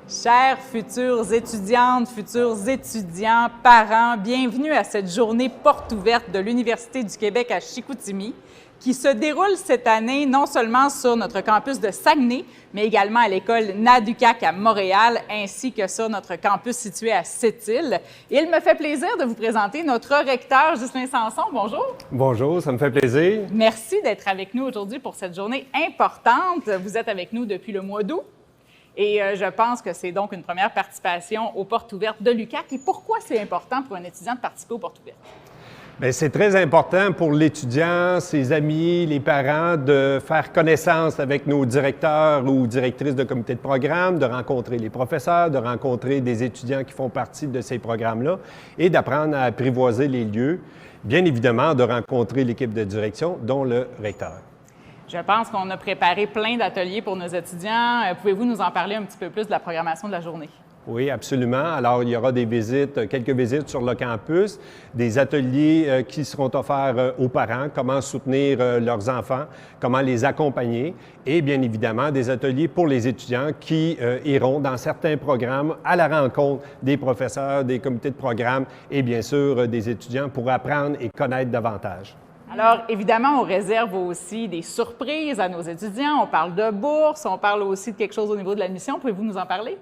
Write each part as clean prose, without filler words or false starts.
Chères futures étudiantes, futurs étudiants, parents, bienvenue à cette journée porte ouverte de l'Université du Québec à Chicoutimi, qui se déroule cette année non seulement sur notre campus de Saguenay, mais également à l'école NAD-UQAC à Montréal, ainsi que sur notre campus situé à Sept-Îles. Et il me fait plaisir de vous présenter notre recteur, Ghislain Sanson. Bonjour. Bonjour, ça me fait plaisir. Merci d'être avec nous aujourd'hui pour cette journée importante. Vous êtes avec nous depuis le mois d'août. Et je pense que c'est donc une première participation aux portes ouvertes de l'UQAC. Et pourquoi c'est important pour un étudiant de participer aux portes ouvertes? Bien, c'est très important pour l'étudiant, ses amis, les parents de faire connaissance avec nos directeurs ou directrices de comité de programme, de rencontrer les professeurs, de rencontrer des étudiants qui font partie de ces programmes-là et d'apprendre à apprivoiser les lieux. Bien évidemment, de rencontrer l'équipe de direction, dont le recteur. Je pense qu'on a préparé plein d'ateliers pour nos étudiants. Pouvez-vous nous en parler un petit peu plus de la programmation de la journée? Oui, absolument. Alors, il y aura des visites, quelques visites sur le campus, des ateliers qui seront offerts aux parents, comment soutenir leurs enfants, comment les accompagner, et bien évidemment, des ateliers pour les étudiants qui iront dans certains programmes à la rencontre des professeurs, des comités de programme et bien sûr des étudiants pour apprendre et connaître davantage. Alors, évidemment, on réserve aussi des surprises à nos étudiants. On parle de bourse, on parle aussi de quelque chose au niveau de l'admission. Pouvez-vous nous en parler?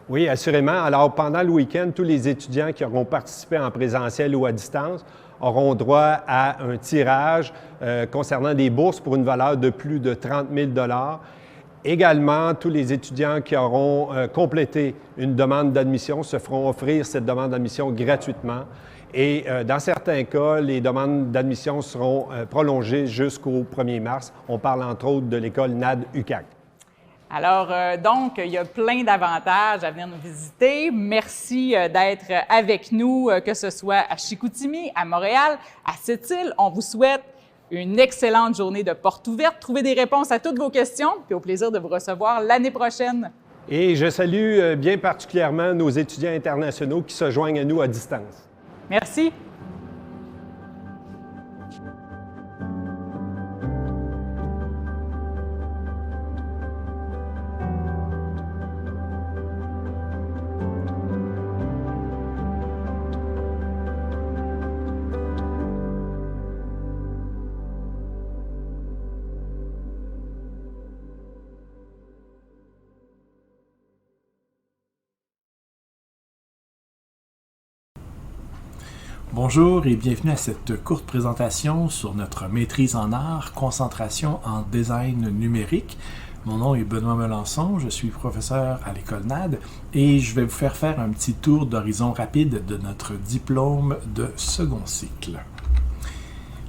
Oui, assurément. Alors, pendant le week-end, tous les étudiants qui auront participé en présentiel ou à distance auront droit à un tirage concernant des bourses pour une valeur de plus de 30 000 $. Également, tous les étudiants qui auront complété une demande d'admission se feront offrir cette demande d'admission gratuitement. Et dans certains cas, les demandes d'admission seront prolongées jusqu'au 1er mars. On parle entre autres de l'école NAD-UQAC. Alors, donc, il y a plein d'avantages à venir nous visiter. Merci d'être avec nous, que ce soit à Chicoutimi, à Montréal, à Sept-Îles. On vous souhaite une excellente journée de porte ouverte. Trouvez des réponses à toutes vos questions, puis au plaisir de vous recevoir l'année prochaine. Et je salue bien particulièrement nos étudiants internationaux qui se joignent à nous à distance. Merci. Bonjour et bienvenue à cette courte présentation sur notre maîtrise en art, concentration en design numérique. Mon nom est Benoît Melançon, je suis professeur à l'école NAD et je vais vous faire un petit tour d'horizon rapide de notre diplôme de second cycle.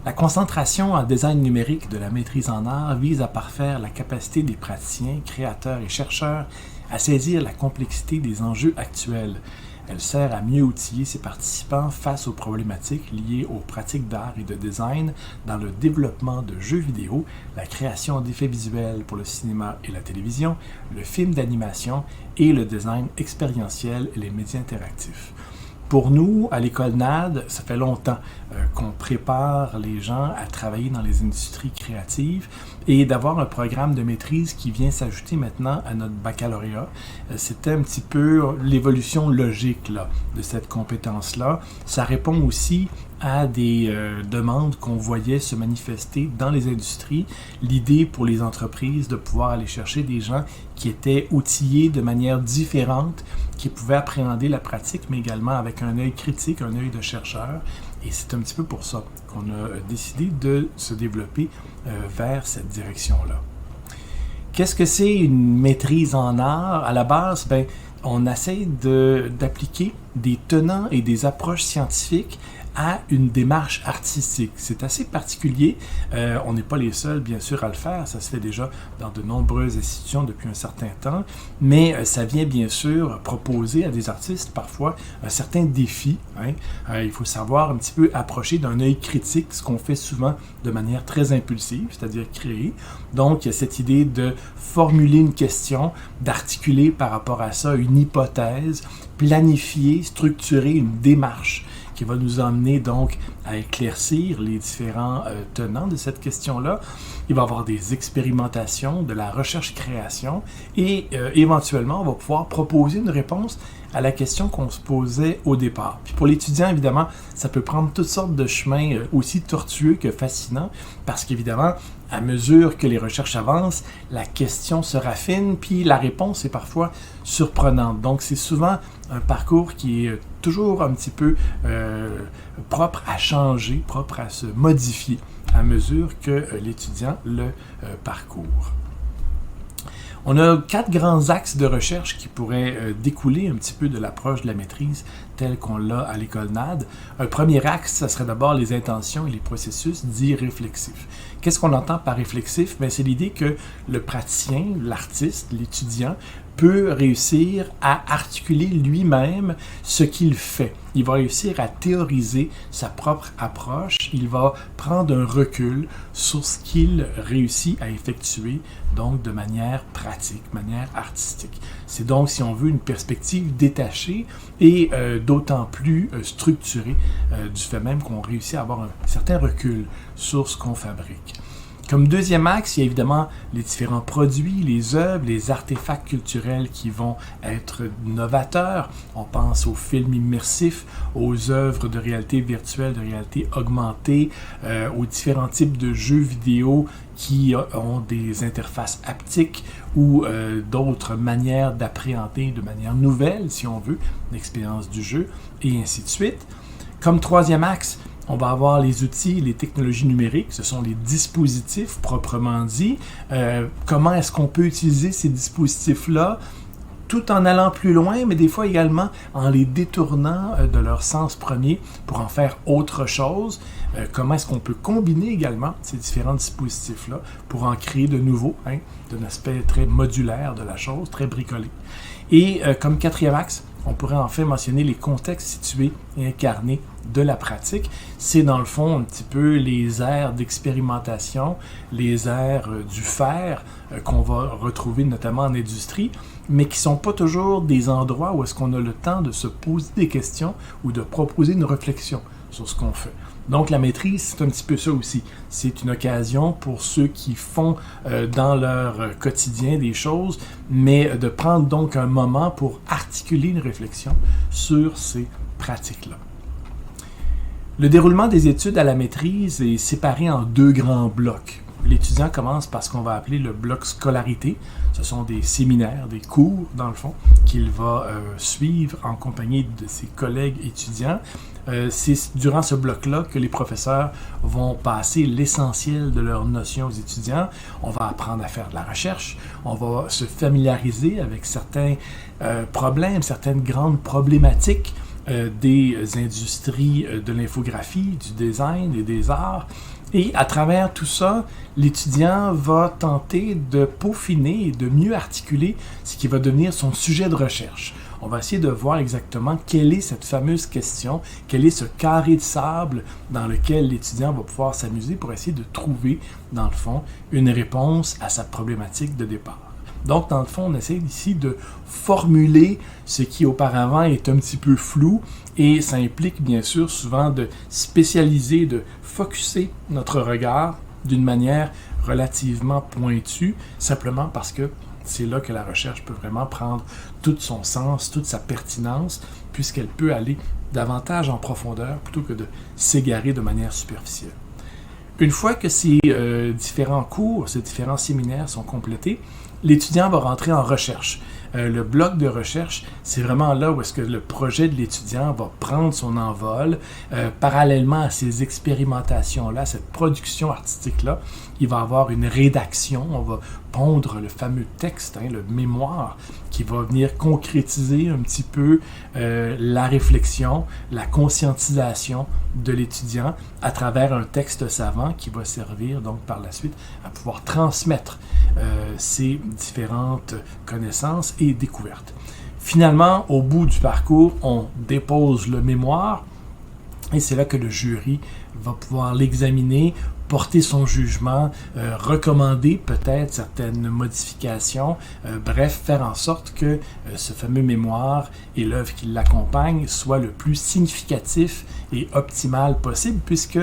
La concentration en design numérique de la maîtrise en art vise à parfaire la capacité des praticiens, créateurs et chercheurs à saisir la complexité des enjeux actuels. Elle sert à mieux outiller ses participants face aux problématiques liées aux pratiques d'art et de design dans le développement de jeux vidéo, la création d'effets visuels pour le cinéma et la télévision, le film d'animation et le design expérientiel et les médias interactifs. Pour nous, à l'école NAD, ça fait longtemps qu'on prépare les gens à travailler dans les industries créatives et d'avoir un programme de maîtrise qui vient s'ajouter maintenant à notre baccalauréat. C'était un petit peu l'évolution logique là, de cette compétence-là. Ça répond aussi à des demandes qu'on voyait se manifester dans les industries. L'idée pour les entreprises de pouvoir aller chercher des gens qui étaient outillés de manière différente, qui pouvaient appréhender la pratique, mais également avec un œil critique, un œil de chercheur. Et c'est un petit peu pour ça qu'on a décidé de se développer vers cette direction-là. Qu'est-ce que c'est une maîtrise en art? À la base, on essaie d'appliquer des tenants et des approches scientifiques à une démarche artistique. C'est assez particulier. On n'est pas les seuls, bien sûr, à le faire. Ça se fait déjà dans de nombreuses institutions depuis un certain temps. Mais ça vient, bien sûr, proposer à des artistes, parfois, un certain défi. Il faut savoir un petit peu approcher d'un œil critique, ce qu'on fait souvent de manière très impulsive, c'est-à-dire créer. Donc, il y a cette idée de formuler une question, d'articuler par rapport à ça une hypothèse, planifier, structurer une démarche qui va nous emmener donc à éclaircir les différents tenants de cette question-là. Il va y avoir des expérimentations, de la recherche-création et éventuellement, on va pouvoir proposer une réponse à la question qu'on se posait au départ. Puis pour l'étudiant, évidemment, ça peut prendre toutes sortes de chemins aussi tortueux que fascinants parce qu'évidemment, à mesure que les recherches avancent, la question se raffine, puis la réponse est parfois surprenante. Donc, c'est souvent un parcours qui est toujours un petit peu propre à changer, propre à se modifier à mesure que l'étudiant le parcourt. On a 4 grands axes de recherche qui pourraient découler un petit peu de l'approche de la maîtrise telle qu'on l'a à l'École NAD. Un premier axe, ça serait d'abord les intentions et les processus dits réflexifs. Qu'est-ce qu'on entend par réflexif? Bien, c'est l'idée que le praticien, l'artiste, l'étudiant peut réussir à articuler lui-même ce qu'il fait. Il va réussir à théoriser sa propre approche. Il va prendre un recul sur ce qu'il réussit à effectuer, donc de manière pratique, de manière artistique. C'est donc, si on veut, une perspective détachée et d'autant plus structurée du fait même qu'on réussit à avoir un certain recul sur ce qu'on fabrique. Comme deuxième axe, il y a évidemment les différents produits, les œuvres, les artefacts culturels qui vont être novateurs. On pense aux films immersifs, aux œuvres de réalité virtuelle, de réalité augmentée, aux différents types de jeux vidéo qui ont des interfaces haptiques ou d'autres manières d'appréhender de manière nouvelle, si on veut, l'expérience du jeu, et ainsi de suite. Comme troisième axe, on va avoir les outils, les technologies numériques, ce sont les dispositifs proprement dit. Comment est-ce qu'on peut utiliser ces dispositifs-là tout en allant plus loin, mais des fois également en les détournant de leur sens premier pour en faire autre chose. Comment est-ce qu'on peut combiner également ces différents dispositifs-là pour en créer de nouveaux, d'un aspect très modulaire de la chose, très bricolé. Et comme quatrième axe, on pourrait enfin mentionner les contextes situés et incarnés de la pratique. C'est dans le fond un petit peu les aires d'expérimentation, les aires du faire qu'on va retrouver notamment en industrie, mais qui ne sont pas toujours des endroits où est-ce qu'on a le temps de se poser des questions ou de proposer une réflexion sur ce qu'on fait. Donc la maîtrise, c'est un petit peu ça aussi. C'est une occasion pour ceux qui font dans leur quotidien des choses, mais de prendre donc un moment pour articuler une réflexion sur ces pratiques-là. Le déroulement des études à la maîtrise est séparé en 2 grands blocs. L'étudiant commence par ce qu'on va appeler le bloc scolarité. Ce sont des séminaires, des cours, dans le fond, qu'il va suivre en compagnie de ses collègues étudiants. C'est durant ce bloc-là que les professeurs vont passer l'essentiel de leurs notions aux étudiants. On va apprendre à faire de la recherche, on va se familiariser avec certains problèmes, certaines grandes problématiques des industries de l'infographie, du design et des arts. Et à travers tout ça, l'étudiant va tenter de peaufiner et de mieux articuler ce qui va devenir son sujet de recherche. On va essayer de voir exactement quelle est cette fameuse question, quel est ce carré de sable dans lequel l'étudiant va pouvoir s'amuser pour essayer de trouver, dans le fond, une réponse à sa problématique de départ. Donc, dans le fond, on essaie ici de formuler ce qui auparavant est un petit peu flou et ça implique bien sûr souvent de spécialiser, de focusser notre regard d'une manière relativement pointue, simplement parce que c'est là que la recherche peut vraiment prendre tout son sens, toute sa pertinence, puisqu'elle peut aller davantage en profondeur plutôt que de s'égarer de manière superficielle. Une fois que ces différents cours, ces différents séminaires sont complétés, l'étudiant va rentrer en recherche. Le bloc de recherche, c'est vraiment là où est-ce que le projet de l'étudiant va prendre son envol. Parallèlement à ces expérimentations-là, cette production artistique-là, il va avoir une rédaction, on va pondre le fameux texte, le mémoire, qui va venir concrétiser un petit peu la réflexion, la conscientisation de l'étudiant à travers un texte savant qui va servir donc par la suite à pouvoir transmettre ces différentes connaissances et découvertes. Finalement, au bout du parcours, on dépose le mémoire et c'est là que le jury va pouvoir l'examiner porter son jugement, recommander peut-être certaines modifications, bref, faire en sorte que ce fameux mémoire et l'œuvre qui l'accompagne soit le plus significatif et optimal possible, puisque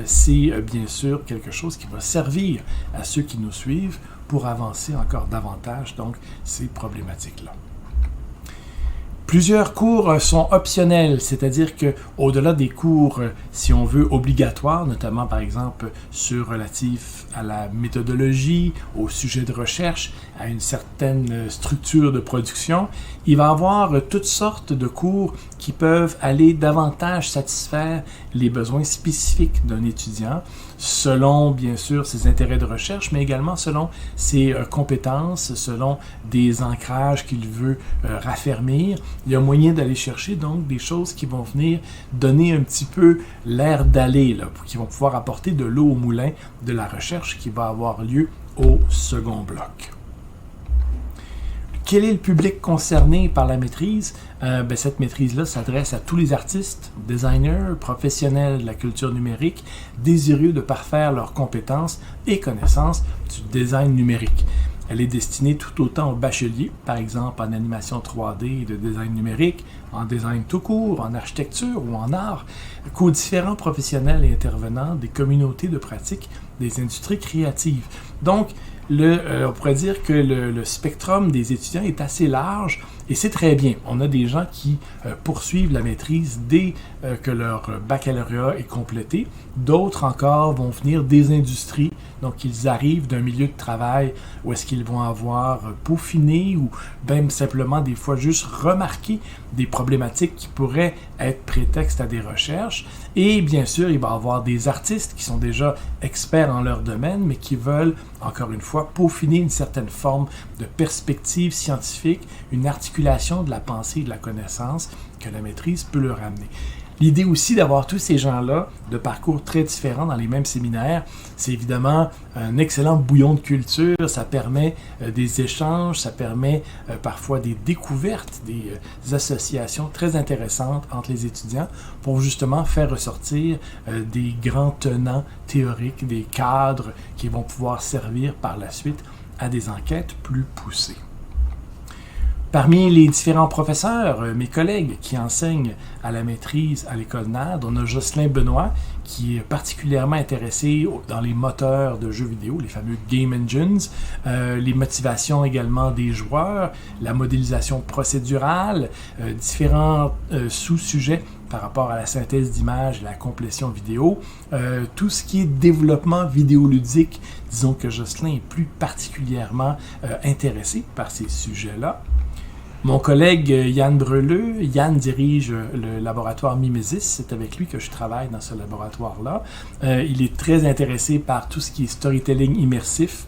c'est bien sûr quelque chose qui va servir à ceux qui nous suivent pour avancer encore davantage, donc, ces problématiques-là. Plusieurs cours sont optionnels, c'est-à-dire que au-delà des cours, si on veut, obligatoires, notamment par exemple ceux relatifs à la méthodologie, au sujet de recherche, à une certaine structure de production, il va y avoir toutes sortes de cours qui peuvent aller davantage satisfaire les besoins spécifiques d'un étudiant, selon bien sûr ses intérêts de recherche, mais également selon ses compétences, selon des ancrages qu'il veut raffermir. Il y a moyen d'aller chercher donc des choses qui vont venir donner un petit peu l'air d'aller, là, qui vont pouvoir apporter de l'eau au moulin de la recherche qui va avoir lieu au second bloc. Quel est le public concerné par la maîtrise? Cette maîtrise-là s'adresse à tous les artistes, designers, professionnels de la culture numérique, désireux de parfaire leurs compétences et connaissances du design numérique. Elle est destinée tout autant aux bacheliers, par exemple en animation 3D et de design numérique, en design tout court, en architecture ou en art, qu'aux différents professionnels et intervenants des communautés de pratique des industries créatives. Donc, on pourrait dire que le spectrum des étudiants est assez large et c'est très bien. On a des gens qui poursuivent la maîtrise dès que leur baccalauréat est complété. D'autres encore vont venir des industries, donc ils arrivent d'un milieu de travail où est-ce qu'ils vont avoir peaufiné ou même simplement des fois juste remarqué des problématiques qui pourraient être prétexte à des recherches. Et bien sûr, il va y avoir des artistes qui sont déjà experts en leur domaine, mais qui veulent, encore une fois, peaufiner une certaine forme de perspective scientifique, une articulation de la pensée et de la connaissance que la maîtrise peut leur amener. L'idée aussi d'avoir tous ces gens-là, de parcours très différents dans les mêmes séminaires, c'est évidemment un excellent bouillon de culture, ça permet des échanges, ça permet parfois des découvertes, des associations très intéressantes entre les étudiants pour justement faire ressortir des grands tenants théoriques, des cadres qui vont pouvoir servir par la suite à des enquêtes plus poussées. Parmi les différents professeurs, mes collègues qui enseignent à la maîtrise à l'École NAD, on a Jocelyn Benoît qui est particulièrement intéressé dans les moteurs de jeux vidéo, les fameux Game Engines, les motivations également des joueurs, la modélisation procédurale, différents sous-sujets par rapport à la synthèse d'images et la complétion vidéo. Tout ce qui est développement vidéoludique, disons que Jocelyn est plus particulièrement intéressé par ces sujets-là. Mon collègue Yann Breleux, Yann dirige le laboratoire Mimesis, c'est avec lui que je travaille dans ce laboratoire-là. Il est très intéressé par tout ce qui est storytelling immersif,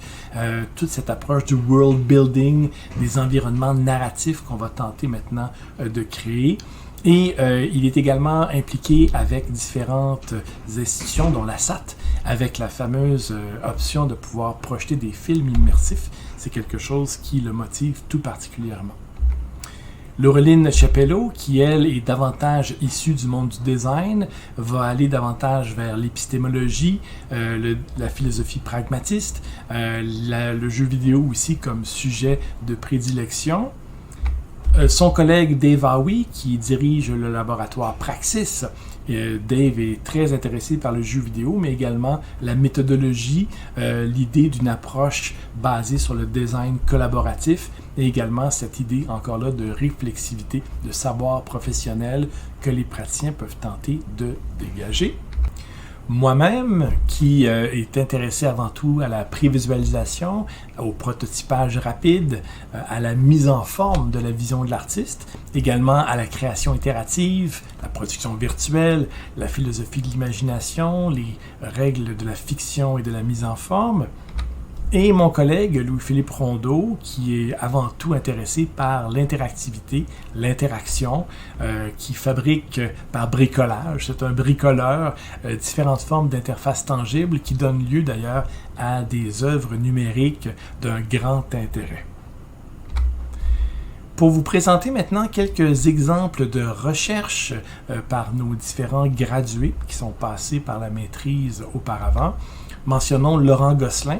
toute cette approche du world building, des environnements narratifs qu'on va tenter maintenant de créer. Et il est également impliqué avec différentes institutions, dont la SAT, avec la fameuse option de pouvoir projeter des films immersifs. C'est quelque chose qui le motive tout particulièrement. Laureline Chapelleau, qui elle est davantage issue du monde du design, va aller davantage vers l'épistémologie, la philosophie pragmatiste, le jeu vidéo aussi comme sujet de prédilection. Son collègue Dave Howie, qui dirige le laboratoire Praxis, Dave est très intéressé par le jeu vidéo, mais également la méthodologie, l'idée d'une approche basée sur le design collaboratif et également cette idée, encore là, de réflexivité, de savoir professionnel que les praticiens peuvent tenter de dégager. Moi-même, qui est intéressé avant tout à la prévisualisation, au prototypage rapide, à la mise en forme de la vision de l'artiste, également à la création itérative, la production virtuelle, la philosophie de l'imagination, les règles de la fiction et de la mise en forme. Et mon collègue Louis-Philippe Rondeau, qui est avant tout intéressé par l'interactivité, l'interaction, qui fabrique par bricolage, c'est un bricoleur, différentes formes d'interfaces tangibles qui donnent lieu d'ailleurs à des œuvres numériques d'un grand intérêt. Pour vous présenter maintenant quelques exemples de recherche par nos différents gradués qui sont passés par la maîtrise auparavant, Mentionnons Laurent Gosselin,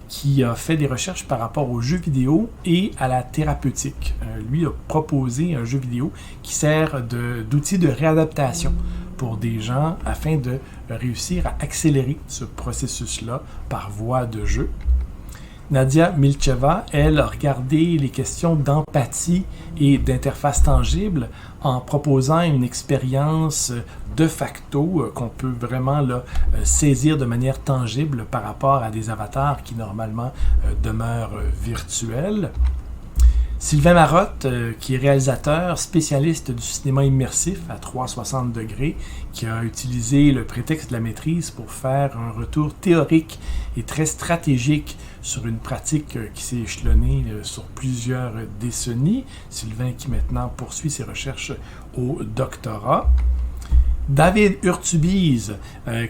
qui a fait des recherches par rapport aux jeux vidéo et à la thérapeutique. Lui a proposé un jeu vidéo qui sert d'outil de réadaptation pour des gens afin de réussir à accélérer ce processus-là par voie de jeu. Nadia Milcheva, elle, a regardé les questions d'empathie et d'interface tangible en proposant une expérience de facto qu'on peut vraiment saisir de manière tangible par rapport à des avatars qui normalement demeurent virtuels. Sylvain Marotte, qui est réalisateur, spécialiste du cinéma immersif à 360 degrés, qui a utilisé le prétexte de la maîtrise pour faire un retour théorique et très stratégique sur une pratique qui s'est échelonnée sur plusieurs décennies. Sylvain qui maintenant poursuit ses recherches au doctorat. David Urtubise,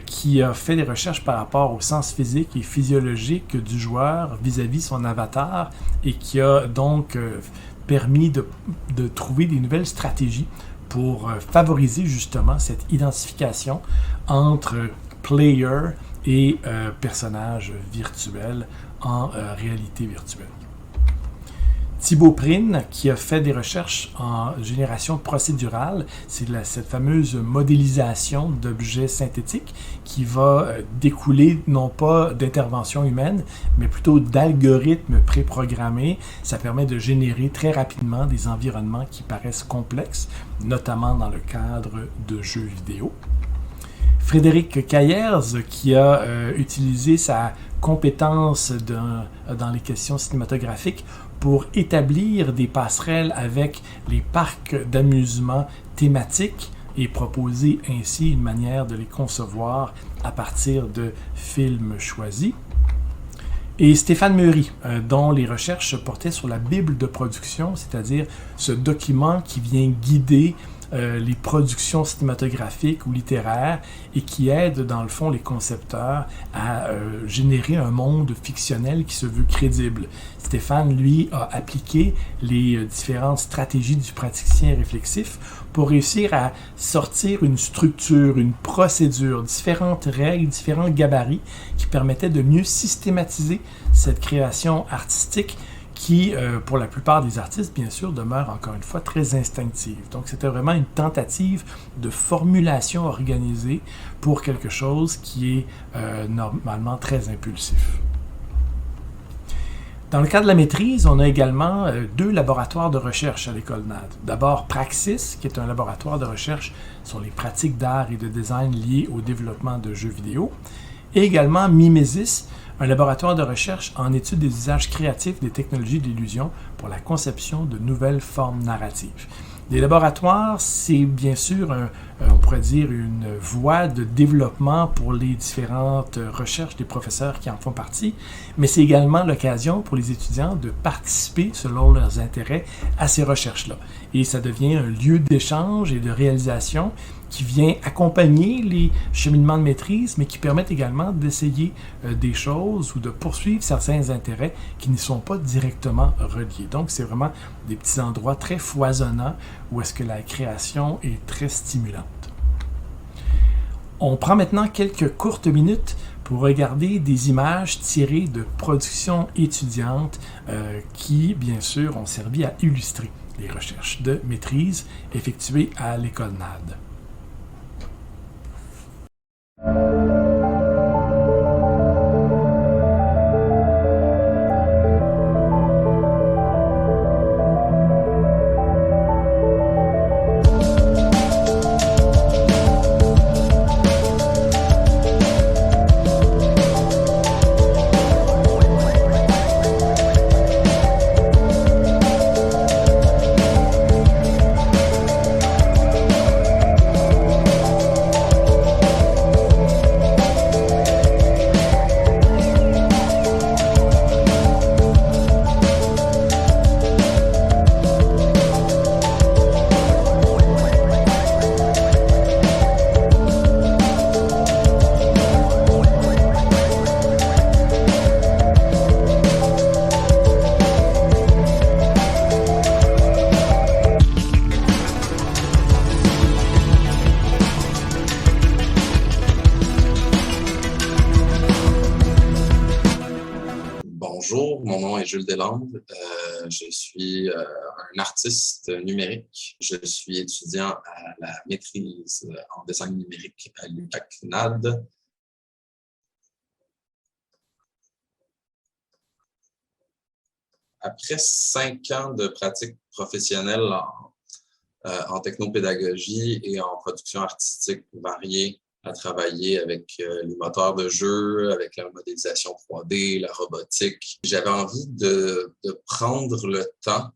qui a fait des recherches par rapport au sens physique et physiologique du joueur vis-à-vis son avatar et qui a donc permis de trouver des nouvelles stratégies pour favoriser justement cette identification entre player et personnage virtuel en réalité virtuelle. Thibaut Prine, qui a fait des recherches en génération procédurale, c'est cette fameuse modélisation d'objets synthétiques qui va découler non pas d'intervention humaine, mais plutôt d'algorithmes préprogrammés. Ça permet de générer très rapidement des environnements qui paraissent complexes, notamment dans le cadre de jeux vidéo. Frédéric Cayers, qui a utilisé sa compétence dans les questions cinématographiques pour établir des passerelles avec les parcs d'amusement thématiques et proposer ainsi une manière de les concevoir à partir de films choisis. Et Stéphane Meury, dont les recherches portaient sur la Bible de production, c'est-à-dire ce document qui vient guider les productions cinématographiques ou littéraires et qui aide dans le fond les concepteurs à générer un monde fictionnel qui se veut crédible. Stéphane, lui, a appliqué les différentes stratégies du praticien réflexif pour réussir à sortir une structure, une procédure, différentes règles, différents gabarits qui permettaient de mieux systématiser cette création artistique qui, pour la plupart des artistes, bien sûr, demeure encore une fois très instinctive. Donc, c'était vraiment une tentative de formulation organisée pour quelque chose qui est normalement très impulsif. Dans le cadre de la maîtrise, on a également deux laboratoires de recherche à l'École NAD. D'abord, Praxis, qui est un laboratoire de recherche sur les pratiques d'art et de design liées au développement de jeux vidéo. Et également Mimesis, un laboratoire de recherche en étude des usages créatifs des technologies de l'illusion pour la conception de nouvelles formes narratives. Les laboratoires, c'est bien sûr, on pourrait dire, une voie de développement pour les différentes recherches des professeurs qui en font partie, mais c'est également l'occasion pour les étudiants de participer, selon leurs intérêts, à ces recherches-là. Et ça devient un lieu d'échange et de réalisation qui vient accompagner les cheminements de maîtrise, mais qui permettent également d'essayer des choses ou de poursuivre certains intérêts qui n'y sont pas directement reliés. Donc, c'est vraiment des petits endroits très foisonnants où est-ce que la création est très stimulante. On prend maintenant quelques courtes minutes pour regarder des images tirées de productions étudiantes qui, bien sûr, ont servi à illustrer les recherches de maîtrise effectuées à l'École NAD. Bonjour, mon nom est Jules Deslandes. Je suis un artiste numérique. Je suis étudiant à la maîtrise en design numérique à l'UQAC-NAD. Après 5 ans de pratique professionnelle en technopédagogie et en production artistique variée, à travailler avec les moteurs de jeu, avec la modélisation 3D, la robotique. J'avais envie de prendre le temps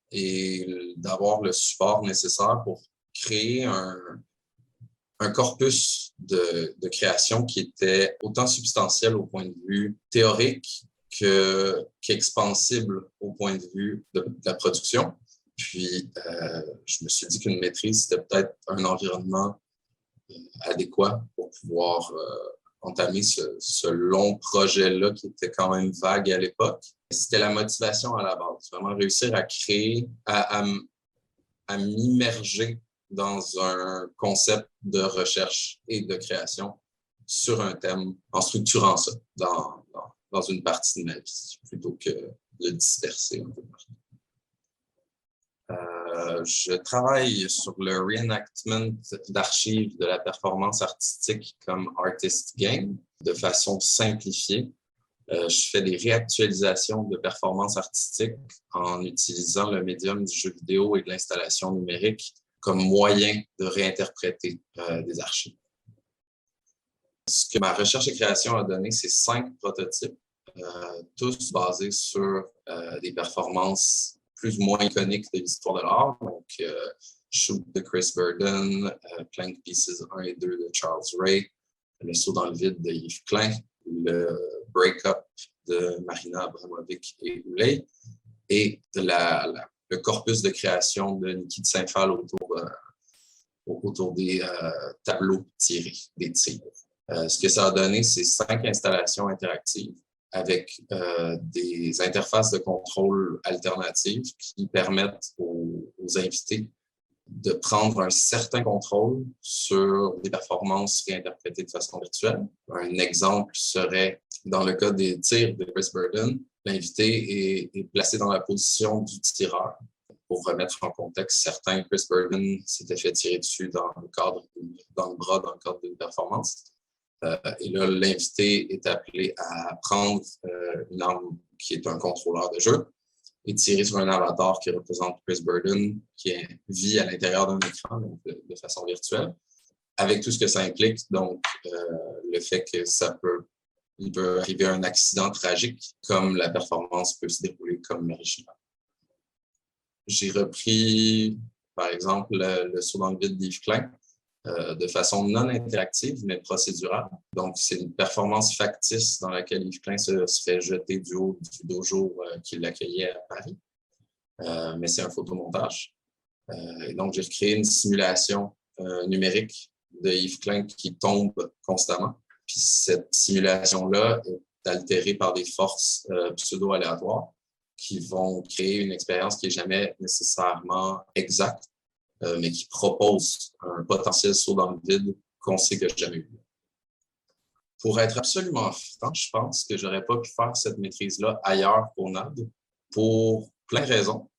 et d'avoir le support nécessaire pour créer un corpus de création qui était autant substantiel au point de vue théorique qu'expansible au point de vue de la production. Puis, je me suis dit qu'une maîtrise, c'était peut-être un environnement adéquat pour pouvoir entamer ce long projet-là qui était quand même vague à l'époque. C'était la motivation à la base, vraiment réussir à créer, à m'immerger dans un concept de recherche et de création sur un thème en structurant ça dans une partie de ma vie plutôt que de le disperser un peu partout. Je travaille sur le reenactment d'archives de la performance artistique comme artist game de façon simplifiée. Je fais des réactualisations de performances artistiques en utilisant le médium du jeu vidéo et de l'installation numérique comme moyen de réinterpréter des archives. Ce que ma recherche et création a donné, c'est 5 prototypes, tous basés sur des performances plus ou moins iconiques de l'histoire de l'art. Donc, Shoot de Chris Burden, Plank Pieces 1 et 2 de Charles Ray, Le saut dans le vide de Yves Klein, le Break-up de Marina Abramovic et Ulay, et le corpus de création de Niki de Saint-Phal autour des tableaux tirés, des tirs. Ce que ça a donné, c'est 5 installations interactives avec des interfaces de contrôle alternatives qui permettent aux invités de prendre un certain contrôle sur des performances réinterprétées de façon virtuelle. Un exemple serait, dans le cas des tirs de Chris Burden, l'invité est placé dans la position du tireur. Pour remettre en contexte, certains, Chris Burden s'était fait tirer dessus dans le bras dans le cadre d'une performance. Et là, l'invité est appelé à prendre une arme qui est un contrôleur de jeu et tirer sur un avatar qui représente Chris Burden, qui vit à l'intérieur d'un écran, donc de façon virtuelle, avec tout ce que ça implique. Donc, le fait que il peut arriver un accident tragique, comme la performance peut se dérouler comme l'original. J'ai repris, par exemple, le saut dans le vide d'Yves Klein, de façon non interactive, mais procédurale. Donc, c'est une performance factice dans laquelle Yves Klein se fait jeter du haut du dojo qui l'accueillait à Paris. Mais c'est un photomontage. Et donc, j'ai créé une simulation numérique de Yves Klein qui tombe constamment. Puis cette simulation-là est altérée par des forces pseudo-aléatoires qui vont créer une expérience qui n'est jamais nécessairement exacte, mais qui propose un potentiel saut dans le vide qu'on sait que j'ai jamais eu. Pour être absolument franc, je pense que j'aurais pas pu faire cette maîtrise-là ailleurs qu'au NAD pour plein de raisons.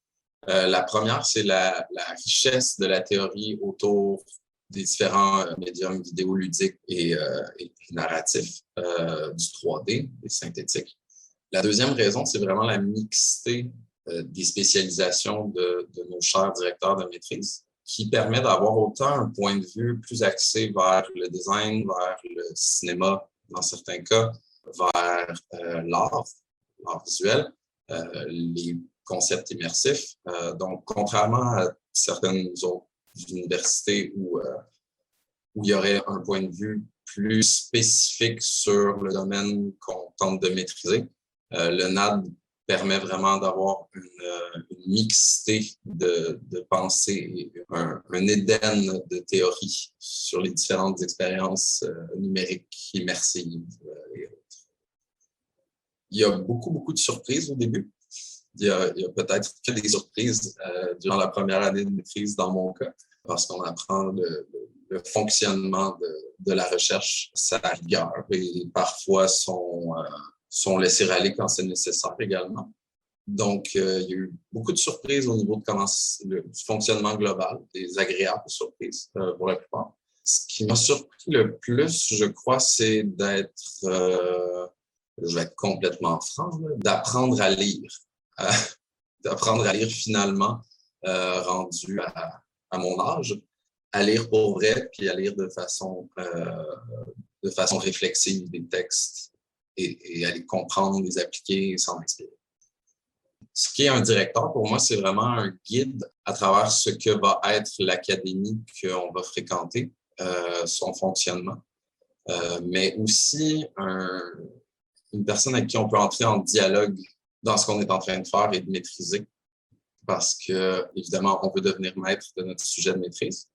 La première, c'est la richesse de la théorie autour des différents médiums vidéoludiques et narratifs du 3D, des synthétiques. La deuxième raison, c'est vraiment la mixité des spécialisations de nos chers directeurs de maîtrise, qui permet d'avoir autant un point de vue plus axé vers le design, vers le cinéma, dans certains cas, vers l'art visuel, les concepts immersifs. Donc, contrairement à certaines autres universités où il y aurait un point de vue plus spécifique sur le domaine qu'on tente de maîtriser, le NAD permet vraiment d'avoir une mixité de pensée, un Éden de théorie sur les différentes expériences numériques, immersives et autres. Il y a beaucoup de surprises au début. Il y a peut-être que des surprises durant la première année de maîtrise dans mon cas, parce qu'on apprend le fonctionnement de la recherche, sa rigueur, et parfois son sont laissés aller quand c'est nécessaire également. Donc, il y a eu beaucoup de surprises au niveau du fonctionnement global, des agréables surprises pour la plupart. Ce qui m'a surpris le plus, je crois, c'est d'être, je vais être complètement franc, d'apprendre à lire. D'apprendre à lire finalement, rendu à mon âge, à lire pour vrai, puis à lire de façon réflexive des textes et à les comprendre, les appliquer et s'en inspirer. Ce qui est un directeur, pour moi, c'est vraiment un guide à travers ce que va être l'académie qu'on va fréquenter, son fonctionnement, mais aussi une personne avec qui on peut entrer en dialogue dans ce qu'on est en train de faire et de maîtriser, parce que, évidemment, on veut devenir maître de notre sujet de maîtrise.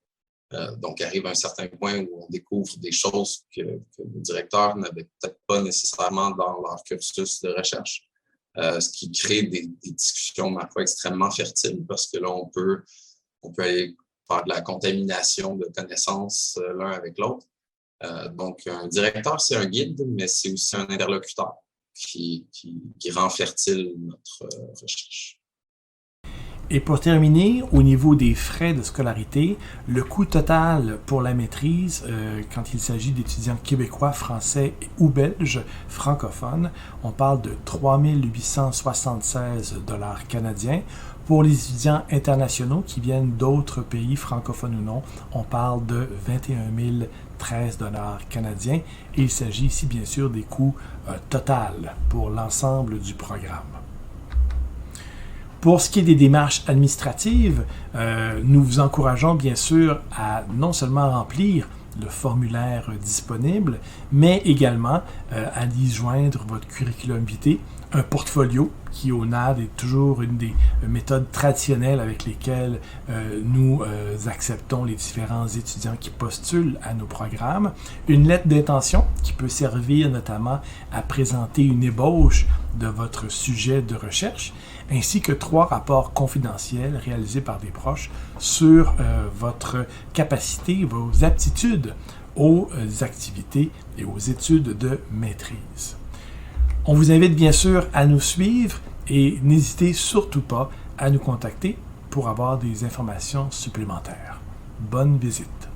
Donc, arrive un certain point où on découvre des choses que les directeurs n'avaient peut-être pas nécessairement dans leur cursus de recherche. Ce qui crée des discussions, ma foi, extrêmement fertiles, parce que là, on peut aller faire de la contamination de connaissances l'un avec l'autre. Donc, un directeur, c'est un guide, mais c'est aussi un interlocuteur qui rend fertile notre recherche. Et pour terminer, au niveau des frais de scolarité, le coût total pour la maîtrise, quand il s'agit d'étudiants québécois, français ou belges francophones, on parle de 3 876 $ canadiens. Pour les étudiants internationaux qui viennent d'autres pays, francophones ou non, on parle de 21 013 $ canadiens. Et il s'agit ici, bien sûr, des coûts total pour l'ensemble du programme. Pour ce qui est des démarches administratives, nous vous encourageons bien sûr à non seulement remplir le formulaire disponible, mais également à y joindre votre curriculum vitae, un portfolio qui au NAD est toujours une des méthodes traditionnelles avec lesquelles nous acceptons les différents étudiants qui postulent à nos programmes, une lettre d'intention qui peut servir notamment à présenter une ébauche de votre sujet de recherche, ainsi que 3 rapports confidentiels réalisés par des proches sur votre capacité, vos aptitudes aux activités et aux études de maîtrise. On vous invite bien sûr à nous suivre et n'hésitez surtout pas à nous contacter pour avoir des informations supplémentaires. Bonne visite!